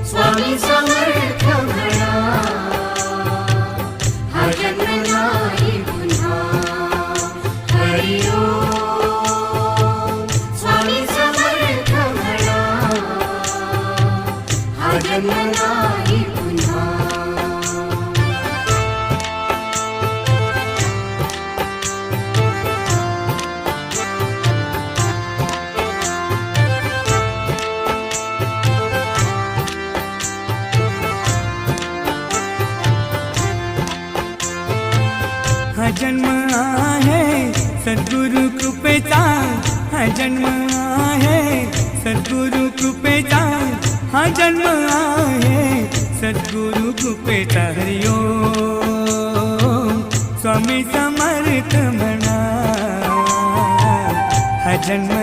स्वामी समर्थ म्हणा, हा जन्म नाही पुन्हा. हरि ओम स्वामी समर्थ म्हणा, हा जन्म नाही पुन्हा. हा जन्म आहे सद्गुरु कृपेचा, हा जन्म आहे सद्गुरु कृपेचा, हा जन्म आहे सद्गुरु कृपेचा. हरि ओम स्वामी समर्थ म्हणा, हा जन्म